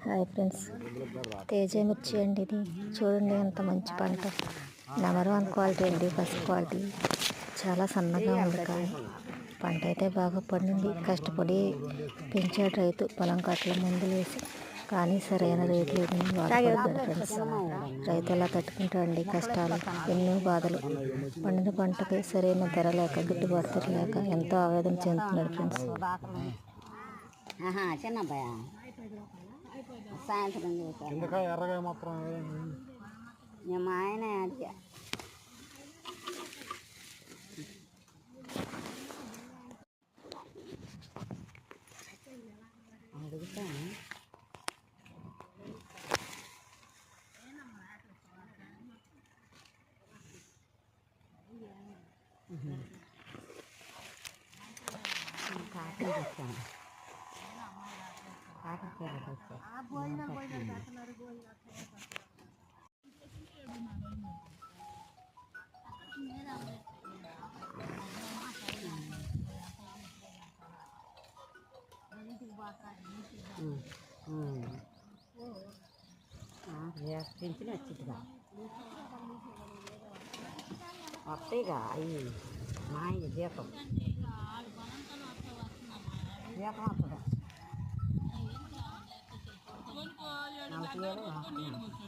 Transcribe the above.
Hi friends, Teja మిర్చి అండి. ఇది చూడండి ఎంత మంచి పంట. నెంబర్ 1 క్వాలిటీ అండి, ఫస్ట్ క్వాలిటీ. చాలా సన్నగా ఉంది కాయ. పంట అయితే బాగా పండింది. కష్టపడి పెంచాడు రైతు, పొలం కట్టల మందులు వేసి. కానీ సరైన రేట్ లేదని బాధపడ్డాడు ఫ్రెండ్స్. రైతు ఎలా తట్టుకుంటాడండి కష్టాలు, ఎన్నో బాధలు. పండిన పంటకి సరైన ధర లేక, గిట్టుబాటు ధర లేక ఎంతో ఆవేదన చెందుతున్నాడు ఫ్రెండ్స్. సాయంత్రం ఎర్రగా మాత్రం మా ఆయన అడిగా అడుగుతాను. కాఫీ తెచ్చాను. పెంచిన వచ్చిందిగా వస్తాయిగా అవి మా దీపం దీపం వస్తుంది 4,000